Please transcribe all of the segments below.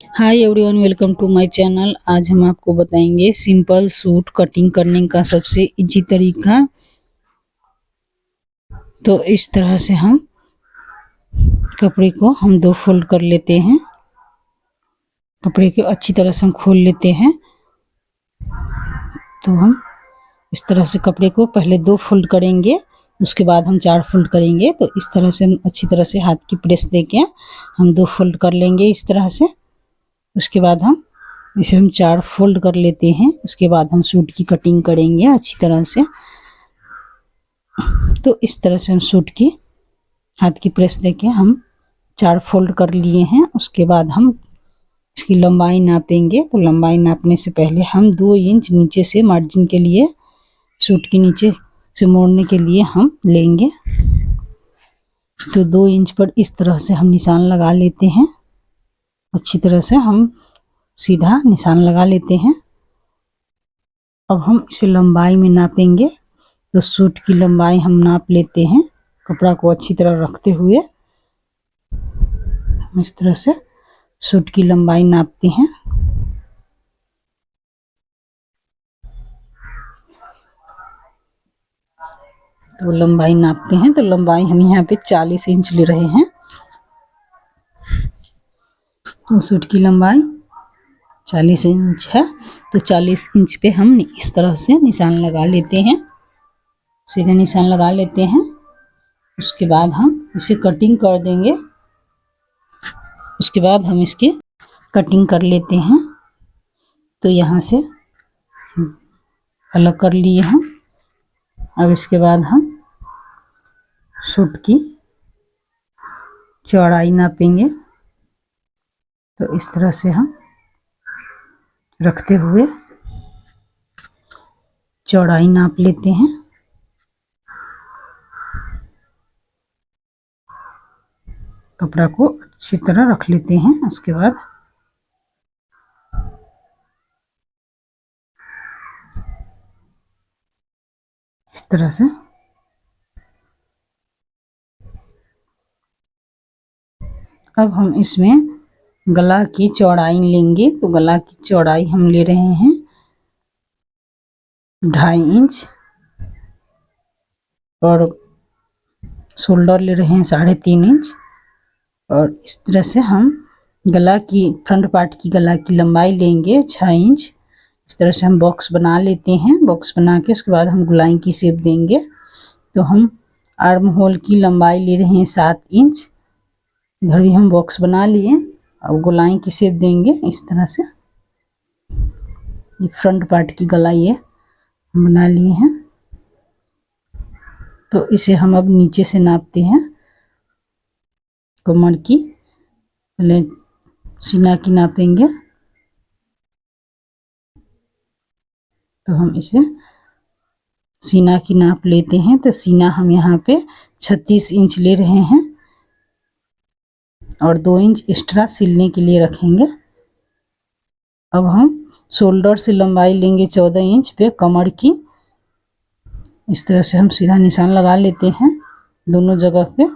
Hi everyone, welcome to my channel. आज हम आपको बताएंगे सिंपल सूट कटिंग करने का सबसे इजी तरीका। तो इस तरह से हम कपड़े को दो फोल्ड कर लेते हैं। कपड़े को अच्छी तरह से हम खोल लेते हैं। तो हम इस तरह से कपड़े को पहले दो फोल्ड करेंगे, उसके बाद हम चार फोल्ड करेंगे। तो इस तरह से हम अच्छी तरह से हाथ की प्रेस देके हम दो फोल्ड कर लेंगे इस तरह से। उसके बाद हम इसे हम चार फोल्ड कर लेते हैं। उसके बाद हम सूट की कटिंग करेंगे अच्छी तरह से। तो इस तरह से हम सूट की हाथ की प्रेस देके हम चार फोल्ड कर लिए हैं। उसके बाद हम इसकी लंबाई नापेंगे। तो लंबाई नापने से पहले हम 2 इंच नीचे से मार्जिन के लिए, सूट के नीचे से मोड़ने के लिए हम लेंगे। तो 2 इंच पर इस तरह से हम निशान लगा लेते हैं। अच्छी तरह से हम सीधा निशान लगा लेते हैं। अब हम इसे लंबाई में नापेंगे। तो सूट की लंबाई हम नाप लेते हैं, कपड़ा को अच्छी तरह रखते हुए। हम इस तरह से सूट की लंबाई नापते हैं। तो लंबाई नापते हैं। तो लंबाई हम यहाँ पे 40 इंच ले रहे हैं। तो सूट की लंबाई 40 इंच है। तो 40 इंच पे हम इस तरह से निशान लगा लेते हैं। सीधे निशान लगा लेते हैं। उसके बाद हम इसे कटिंग कर देंगे। उसके बाद हम इसकी कटिंग कर लेते हैं। तो यहाँ से अलग कर लिए हम। अब इसके बाद हम सूट की चौड़ाई नापेंगे। तो इस तरह से हम रखते हुए चौड़ाई नाप लेते हैं। कपड़ा को अच्छी तरह रख लेते हैं। उसके बाद इस तरह से अब हम इसमें गला की चौड़ाई लेंगे। तो गला की चौड़ाई हम ले रहे हैं 2.5 इंच और शोल्डर ले रहे हैं 3.5 इंच। और इस तरह से हम गला की फ्रंट पार्ट की गला की लंबाई लेंगे 6 इंच। इस तरह से हम बॉक्स बना लेते हैं। बॉक्स बना के उसके बाद हम गोलाई की शेप देंगे। तो हम आर्म होल की लंबाई ले रहे हैं 7 इंच। इधर भी हम बॉक्स बना लिए। अब गोलाई की शेप देंगे इस तरह से। ये फ्रंट पार्ट की गलाई है, बना लिए हैं। तो इसे हम अब नीचे से नापते हैं। कमर की पहले सीना की नापेंगे। तो हम इसे सीना की नाप लेते हैं। तो सीना हम यहाँ पे 36 इंच ले रहे हैं और 2 इंच एक्स्ट्रा सिलने के लिए रखेंगे। अब हम शोल्डर से लंबाई लेंगे 14 इंच पे कमर की। इस तरह से हम सीधा निशान लगा लेते हैं दोनों जगह पे।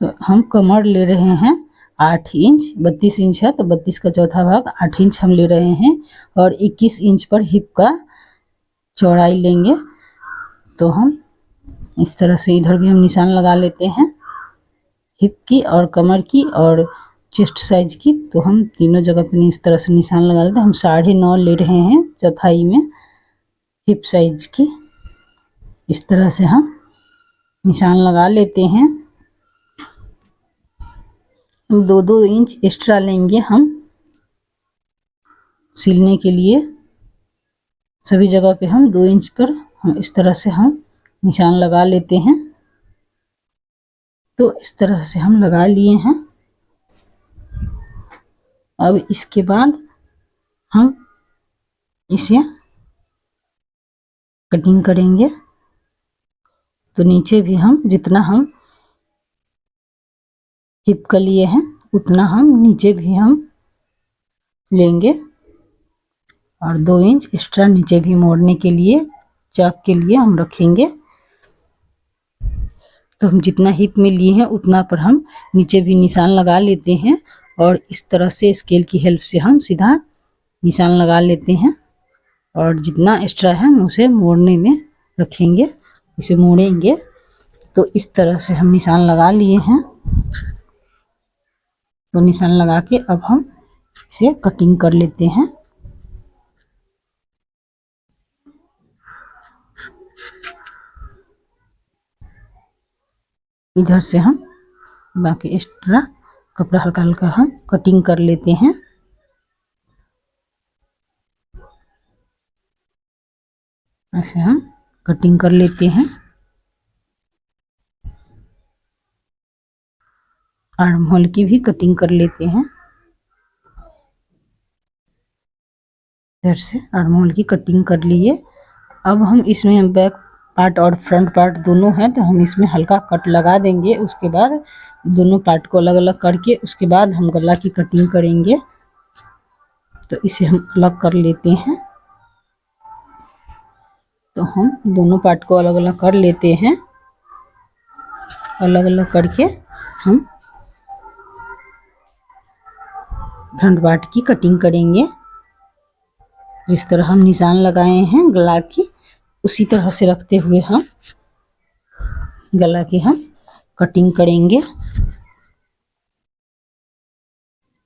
तो हम कमर ले रहे हैं 8 इंच। 32 इंच है तो 32 का चौथा भाग 8 इंच हम ले रहे हैं। और 21 इंच पर हिप का चौड़ाई लेंगे। तो हम इस तरह से इधर भी हम निशान लगा लेते हैं, हिप की और कमर की और चेस्ट साइज की। तो हम तीनों जगह पे इस तरह से निशान लगा लेते हैं। हम 9.5 ले रहे हैं चौथाई में हिप साइज की। इस तरह से हम निशान लगा लेते हैं। 2-2 इंच एक्स्ट्रा लेंगे हम सिलने के लिए। सभी जगह पे हम 2 इंच पर हम इस तरह से हम निशान लगा लेते हैं। तो इस तरह से हम लगा लिए हैं। अब इसके बाद हम इसे कटिंग करेंगे। तो नीचे भी हम जितना हम हिप का लिए हैं उतना हम नीचे भी हम लेंगे और 2 इंच एक्स्ट्रा नीचे भी मोड़ने के लिए, चाक के लिए हम रखेंगे। तो हम जितना हिप में लिए हैं उतना पर हम नीचे भी निशान लगा लेते हैं और इस तरह से स्केल की हेल्प से हम सीधा निशान लगा लेते हैं और जितना एक्स्ट्रा है हम उसे मोड़ने में रखेंगे, इसे मोड़ेंगे। तो इस तरह से हम निशान लगा लिए हैं। तो निशान लगा के अब हम इसे कटिंग कर लेते हैं। इधर से हम बाकी एक्स्ट्रा कपड़ा हल्का हल्का हम कटिंग कर लेते हैं। ऐसे हम कटिंग कर लेते हैं। आर्म होल की भी कटिंग कर लेते हैं। इधर से आर्म होल की कटिंग कर लिए। अब हम इसमें बैक पार्ट और फ्रंट पार्ट दोनों है, तो हम इसमें हल्का कट लगा देंगे। उसके बाद दोनों पार्ट को अलग अलग करके उसके बाद हम गला की कटिंग करेंगे। तो इसे हम अलग कर लेते हैं। तो हम दोनों पार्ट को अलग अलग कर लेते हैं। अलग अलग करके हम फ्रंट पार्ट की कटिंग करेंगे। जिस तरह हम निशान लगाए हैं गला की, उसी तरह से रखते हुए हम गला की हम कटिंग करेंगे।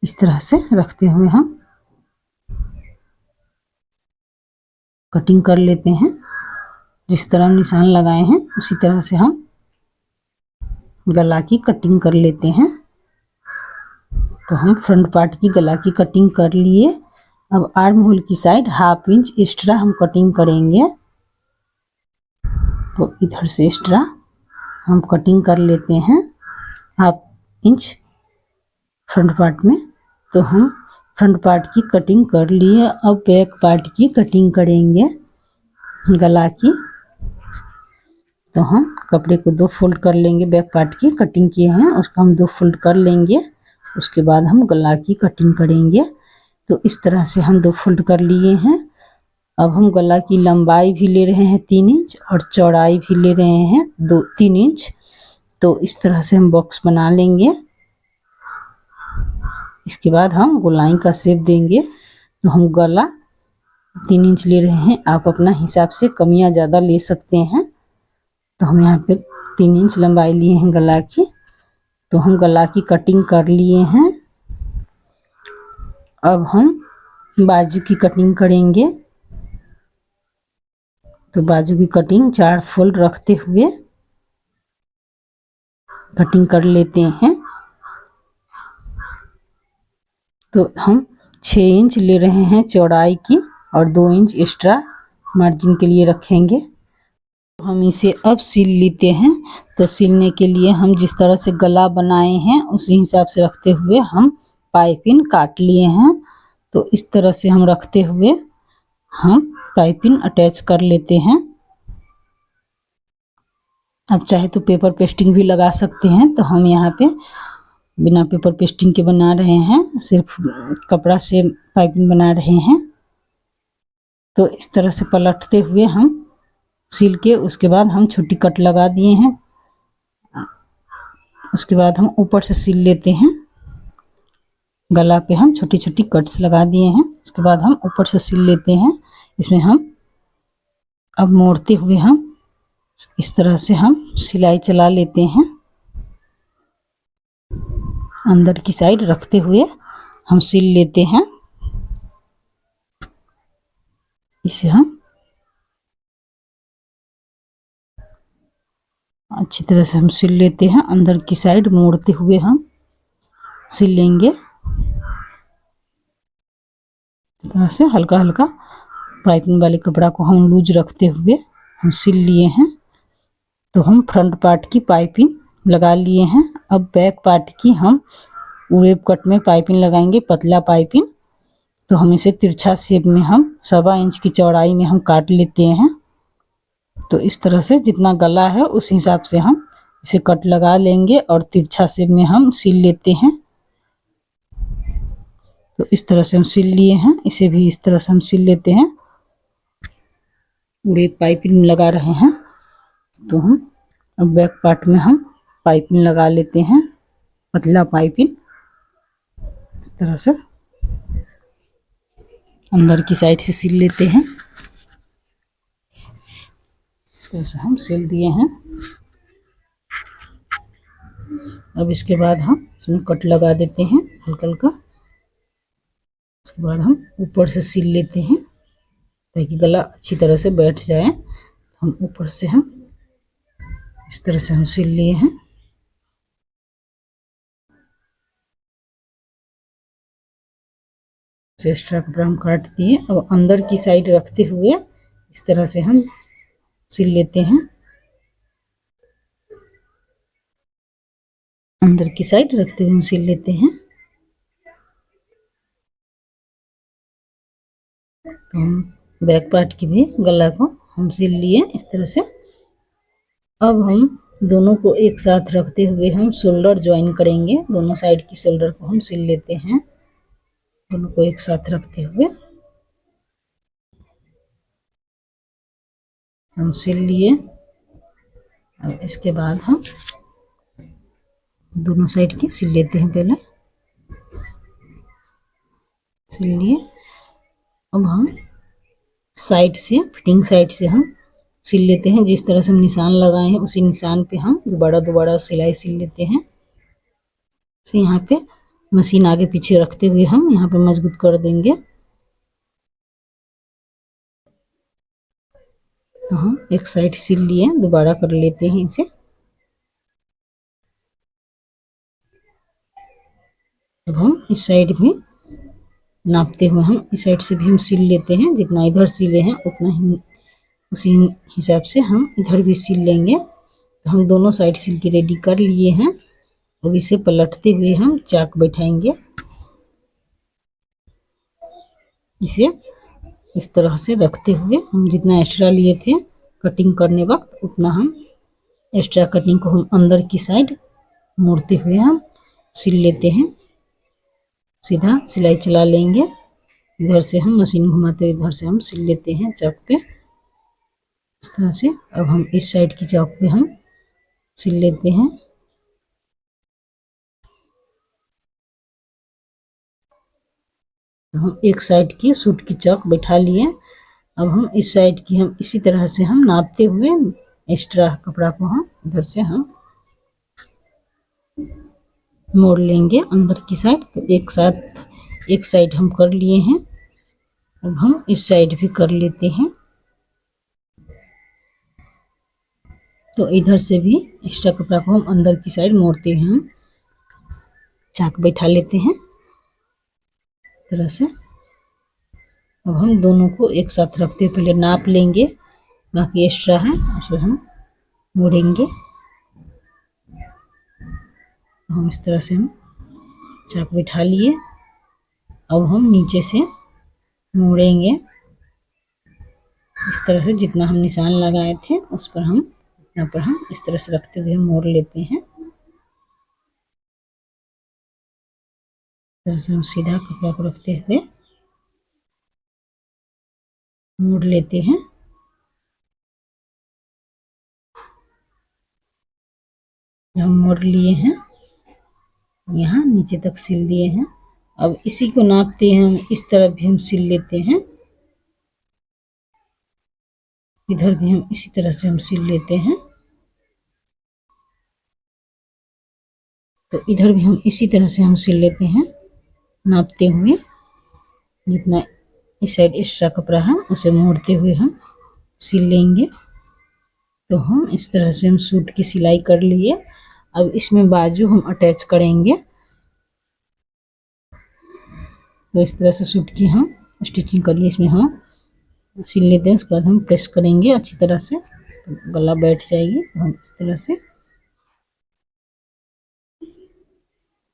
इस तरह से रखते हुए हम कटिंग कर लेते हैं। जिस तरह हम निशान लगाए हैं उसी तरह से हम गला की कटिंग कर लेते हैं। तो हम फ्रंट पार्ट की गला की कटिंग कर लिए। अब आर्म होल की साइड 1/2 इंच एक्स्ट्रा हम कटिंग करेंगे। तो इधर से एक्स्ट्रा हम कटिंग कर लेते हैं 1/2 इंच फ्रंट पार्ट में। तो हम फ्रंट पार्ट की कटिंग कर लिए। अब बैक पार्ट की कटिंग करेंगे गला की। तो हम कपड़े को 2 फोल्ड कर लेंगे। बैक पार्ट की कटिंग किए हैं उसको हम 2 फोल्ड कर लेंगे। उसके बाद हम गला की कटिंग करेंगे। तो इस तरह से हम 2 फोल्ड कर लिए हैं। अब हम गला की लंबाई भी ले रहे हैं 3 इंच और चौड़ाई भी ले रहे हैं 3 इंच। तो इस तरह से हम बॉक्स बना लेंगे। इसके बाद हम गोलाई का शेप देंगे। तो हम गला 3 इंच ले रहे हैं। आप अपना हिसाब से कम या ज़्यादा ले सकते हैं। तो हम यहाँ पे 3 इंच लंबाई लिए हैं गला की। तो हम गला की कटिंग कर लिए हैं। अब हम बाजू की कटिंग करेंगे। तो बाजू की कटिंग 4 फोल्ड रखते हुए कटिंग कर लेते हैं। तो हम 6 इंच ले रहे हैं चौड़ाई की और 2 इंच एक्स्ट्रा मार्जिन के लिए रखेंगे। हम इसे अब सिल लेते हैं। तो सिलने के लिए हम जिस तरह से गला बनाए हैं उसी हिसाब से रखते हुए हम पाइपिंग काट लिए हैं। तो इस तरह से हम रखते हुए हम पाइपिंग अटैच कर लेते हैं। अब चाहे तो पेपर पेस्टिंग भी लगा सकते हैं। तो हम यहाँ पे बिना पेपर पेस्टिंग के बना रहे हैं, सिर्फ कपड़ा से पाइपिंग बना रहे हैं। तो इस तरह से पलटते हुए हम सिल के उसके बाद हम छोटी कट लगा दिए हैं। उसके बाद हम ऊपर से सिल लेते हैं। गला पे हम छोटी छोटी कट्स लगा दिए हैं। उसके बाद हम ऊपर से सिल लेते हैं। इसमें हम अब मोड़ते हुए हम इस तरह से हम सिलाई चला लेते हैं। अंदर की साइड रखते हुए हम सिल लेते हैं। इसे हम अच्छी तरह से हम सिल लेते हैं। अंदर की साइड मोड़ते हुए हम सिल लेंगे। इस तरह से हल्का हल्का पाइपिंग वाले कपड़ा को हम लूज रखते हुए हम सिल लिए हैं। तो हम फ्रंट पार्ट की पाइपिंग लगा लिए हैं। अब बैक पार्ट की हम वेब कट में पाइपिंग लगाएंगे, पतला पाइपिंग। तो हम इसे तिरछा शेप में हम 1.25 इंच की चौड़ाई में हम काट लेते हैं। तो इस तरह से जितना गला है उस हिसाब से हम इसे कट लगा लेंगे और तिरछा शेप में हम सिल लेते हैं। तो इस तरह से हम सिल लिए हैं। इसे भी इस तरह से हम सिल लेते हैं। पूरे पाइपिंग लगा रहे हैं। तो हम अब बैक पार्ट में हम पाइपिंग लगा लेते हैं, पतला पाइपिंग। इस तरह से अंदर की साइड से सिल लेते हैं। इस तरह से हम सिल दिए हैं। अब इसके बाद हम इसमें कट लगा देते हैं हल्का हल्का। उसके बाद हम ऊपर से सिल लेते हैं ताकि गला अच्छी तरह से बैठ जाए। हम ऊपर से हम इस तरह से हम सिल लिए हैं। एक्स्ट्रा कपड़ा हम काट दिए। अब अंदर की साइड रखते हुए इस तरह से हम सिल लेते हैं। अंदर की साइड रखते हुए हम सिल लेते हैं। तो हम बैक पार्ट की भी गला को हम सिल लिए इस तरह से। अब हम दोनों को एक साथ रखते हुए हम शोल्डर ज्वाइन करेंगे। दोनों साइड की शोल्डर को हम सिल लेते हैं, दोनों को एक साथ रखते हुए हम सिल लिए। अब इसके बाद हम दोनों साइड की सिल लेते हैं। पहले सिल लिए। अब हम साइड से फिटिंग साइड से हम सिल लेते हैं। जिस तरह से हम निशान लगाए हैं उसी निशान पे हम दोबारा सिलाई सिल लेते हैं। तो यहाँ पे मशीन आगे पीछे रखते हुए हम यहाँ पे मजबूत कर देंगे। तो हम एक साइड सिल लिए, दोबारा कर लेते हैं इसे। अब हम इस साइड भी नापते हुए हम इस साइड से भी हम सिल लेते हैं। जितना इधर सिले हैं उतना ही उसी हिसाब से हम इधर भी सिल लेंगे। तो हम दोनों साइड सिल के रेडी कर लिए हैं। अब इसे पलटते हुए हम चाक बैठाएंगे। इसे इस तरह से रखते हुए हम जितना एक्स्ट्रा लिए थे कटिंग करने वक्त उतना हम एक्स्ट्रा कटिंग को हम अंदर की साइड मोड़ते हुए हम सिल लेते हैं। सीधा सिलाई चला लेंगे। इधर से हम मशीन घुमाते इधर से हम सिल लेते हैं चाक पे इस तरह से। अब हम इस साइड की चाक पे हम सिल लेते हैं। तो हम एक साइड की सूट की चाक बैठा लिए। अब हम इस साइड की हम इसी तरह से हम नापते हुए एक्स्ट्रा कपड़ा को हम इधर से हम मोड़ लेंगे अंदर की साइड। तो एक साथ एक साइड हम कर लिए हैं। अब हम इस साइड भी कर लेते हैं। तो इधर से भी एक्स्ट्रा कपड़ा को हम अंदर की साइड मोड़ते हैं, हम चाक बैठा लेते हैं इस तरह से। अब हम दोनों को एक साथ रखते हुए पहले नाप लेंगे, बाकी एक्स्ट्रा है उसे हम मोड़ेंगे। तो हम इस तरह से हम चाक बैठा लिए। अब हम नीचे से मोड़ेंगे इस तरह से। जितना हम निशान लगाए थे उस पर हम यहाँ पर हम इस तरह से रखते हुए मोड़ लेते हैं। इस तरह से हम सीधा कपड़ा को रखते हुए मोड़ लेते हैं। हम मोड़ लिए हैं, यहाँ नीचे तक सिल दिए हैं। अब इसी को नापते हैं हम, इस तरफ भी हम सिल लेते हैं। इधर भी हम इसी तरह से हम सिल लेते हैं। तो इधर भी हम इसी तरह से हम सिल लेते हैं नापते हुए। जितना इस साइड एक्स्ट्रा कपड़ा है उसे मोड़ते हुए हम सिल लेंगे। तो हम इस तरह से हम सूट की सिलाई कर लिए। अब इसमें बाजू हम अटैच करेंगे। तो इस तरह से सूट की हम स्टिचिंग कर लिए। इसमें हम सिल लेते हैं, उसके बाद हम प्रेस करेंगे अच्छी तरह से, तो गला बैठ जाएगी। तो हम इस तरह से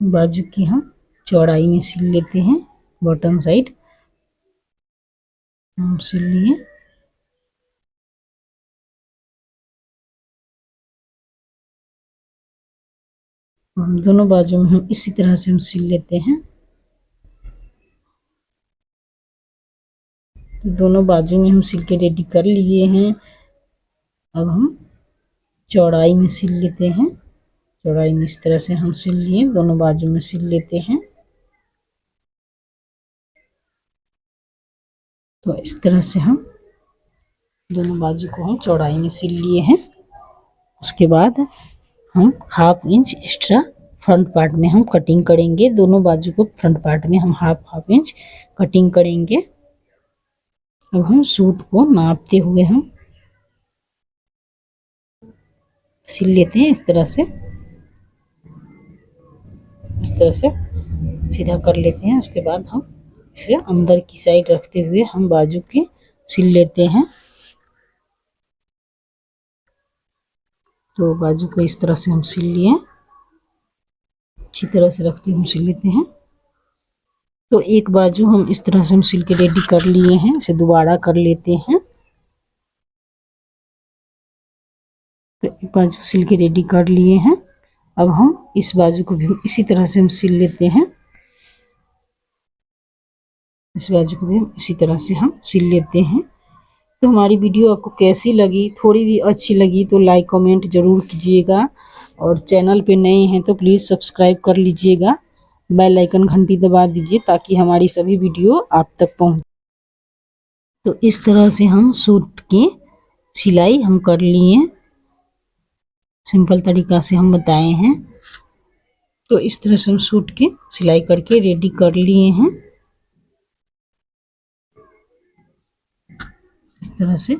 बाजू की हम चौड़ाई में सिल लेते हैं। बॉटम साइड हम सिल लिए। हम दोनों बाजू में हम इसी तरह से हम सिल लेते हैं। तो दोनों बाजू में हम सिल के रेडी कर लिए हैं। अब हम चौड़ाई में सिल लेते हैं। चौड़ाई में इस तरह से हम सिल लिए, दोनों बाजू में सिल लेते हैं। तो इस तरह से हम दोनों बाजू को हम चौड़ाई में सिल लिए हैं। उसके बाद हम 1/2 इंच एक्स्ट्रा फ्रंट पार्ट में हम कटिंग करेंगे। दोनों बाजू को फ्रंट पार्ट में हम 1/2 इंच कटिंग करेंगे। अब हम सूट को नापते हुए हम सिल लेते हैं। इस तरह से सीधा कर लेते हैं। उसके बाद हम इसे अंदर की साइड रखते हुए हम बाजू के सिल लेते हैं। तो बाजू को इस तरह से हम सिल लिए, अच्छी तरह से रखते हुए हम सिल लेते हैं। तो एक बाजू हम इस तरह से हम सिल के रेडी कर लिए हैं। इसे दोबारा कर लेते हैं। तो एक बाजू सिल के रेडी कर लिए हैं। अब हम इस बाजू को भी इसी तरह से हम सिल लेते हैं। इस बाजू को भी इसी तरह से हम सिल लेते हैं। तो हमारी वीडियो आपको कैसी लगी, थोड़ी भी अच्छी लगी तो लाइक कमेंट ज़रूर कीजिएगा, और चैनल पे नए हैं तो प्लीज़ सब्सक्राइब कर लीजिएगा, बेल आइकन घंटी दबा दीजिए ताकि हमारी सभी वीडियो आप तक पहुंचे। तो इस तरह से हम सूट की सिलाई हम कर लिए, सिंपल तरीका से हम बताए हैं। तो इस तरह से हम सूट की सिलाई करके रेडी कर लिए हैं। इस तरह से